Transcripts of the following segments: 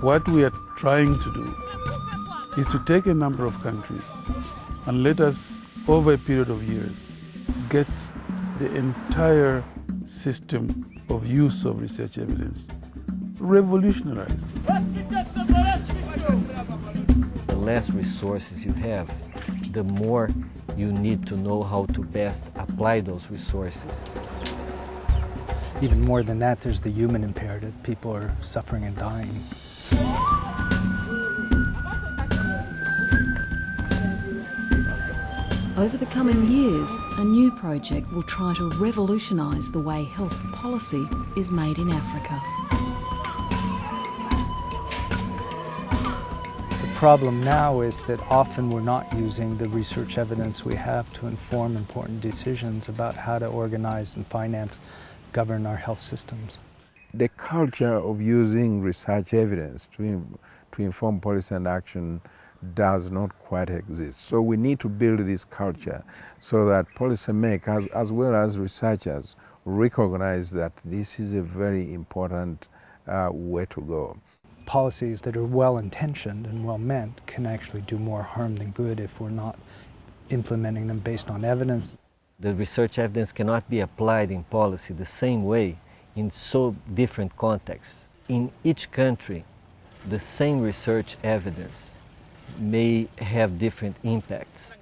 What we are trying to do is to take a number of countries and let us, over a period of years, get the entire system of use of research evidence revolutionized. The less resources you have, the more you need to know how to best apply those resources. Even more than that, there's the human imperative. People are suffering and dying. Over the coming years, a new project will try to revolutionise the way health policy is made in Africa. The problem now is that often we're not using the research evidence we have to inform important decisions about how to organise and finance, govern our health systems. The culture of using research evidence to inform policy and action does not quite exist. So we need to build this culture so that policymakers as well as researchers recognize that this is a very important way to go. Policies that are well-intentioned and well-meant can actually do more harm than good if we're not implementing them based on evidence. The research evidence cannot be applied in policy the same way in so different contexts. In each country, the same research evidence may have different impacts.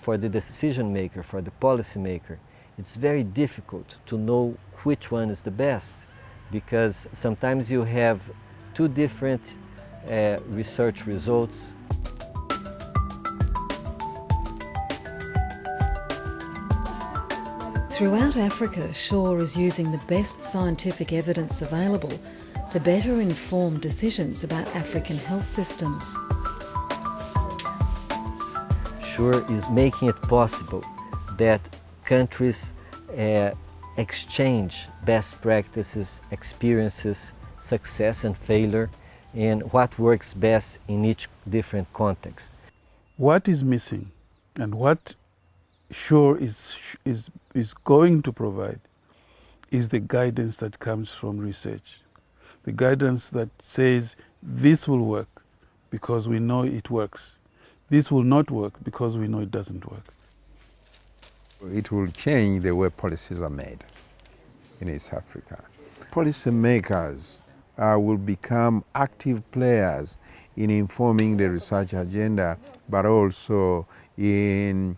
For the decision maker, for the policy maker, it's very difficult to know which one is the best, because sometimes you have two different research results. Throughout Africa, SURE is using the best scientific evidence available to better inform decisions about African health systems. SURE is making it possible that countries exchange best practices, experiences, success and failure, and what works best in each different context. What is missing and what SURE is going to provide is the guidance that comes from research. The guidance that says this will work because we know it works. This will not work because we know it doesn't work. It will change the way policies are made in East Africa. Policymakers will become active players in informing the research agenda, but also in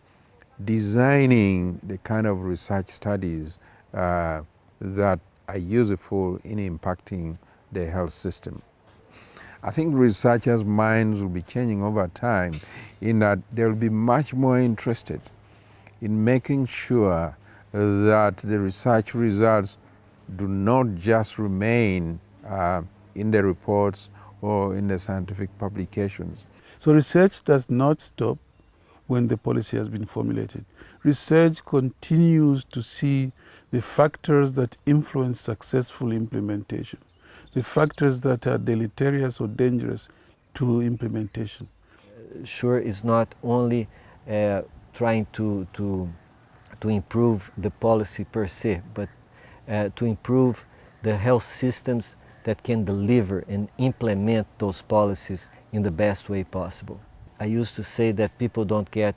designing the kind of research studies that are useful in impacting the health system. I think researchers' minds will be changing over time in that they'll be much more interested in making sure that the research results do not just remain in the reports or in the scientific publications. So research does not stop when the policy has been formulated. Research continues to see the factors that influence successful implementation, the factors that are deleterious or dangerous to implementation. SURE is not only trying to improve the policy per se, but to improve the health systems that can deliver and implement those policies in the best way possible. I used to say that people don't get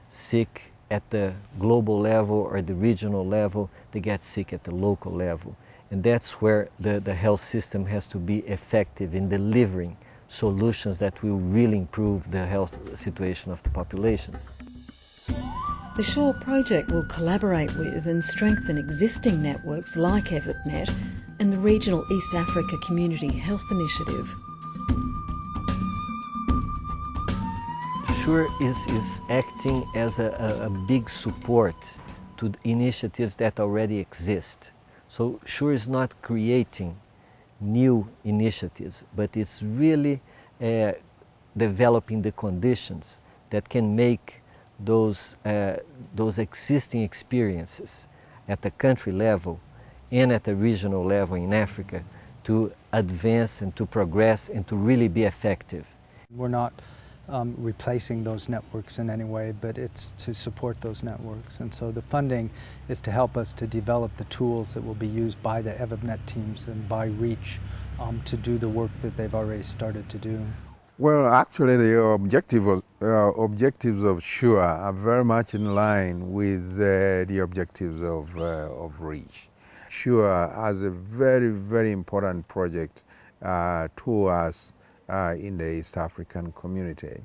sick at the global level or the regional level, they get sick at the local level. And that's where the health system has to be effective in delivering solutions that will really improve the health situation of the populations. The SURE project will collaborate with and strengthen existing networks like EVIPNet and the Regional East Africa Community Health Initiative. SURE is acting as a big support to the initiatives that already exist. So SURE is not creating new initiatives, but it's really developing the conditions that can make those existing experiences at the country level and at the regional level in Africa to advance and to progress and to really be effective. We're not replacing those networks in any way, but it's to support those networks. And so the funding is to help us to develop the tools that will be used by the EVIPNet teams and by REACH to do the work that they've already started to do? Well, actually, the objectives of SURE are very much in line with the objectives of REACH. SURE has a very, very important project to us in the East African community.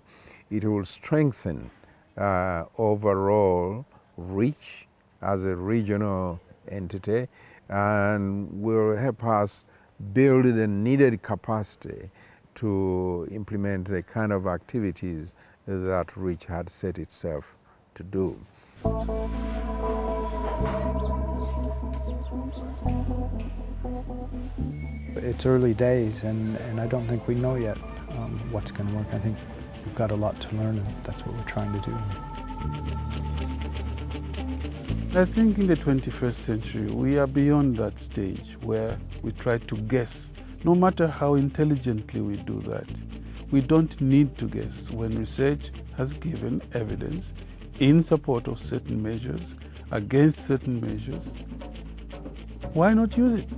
It will strengthen overall REACH as a regional entity and will help us build the needed capacity to implement the kind of activities that REACH had set itself to do. It's early days, and I don't think we know yet what's going to work. I think we've got a lot to learn, and that's what we're trying to do. I think in the 21st century, we are beyond that stage where we try to guess. No matter how intelligently we do that, we don't need to guess when research has given evidence in support of certain measures, against certain measures. Why not use it?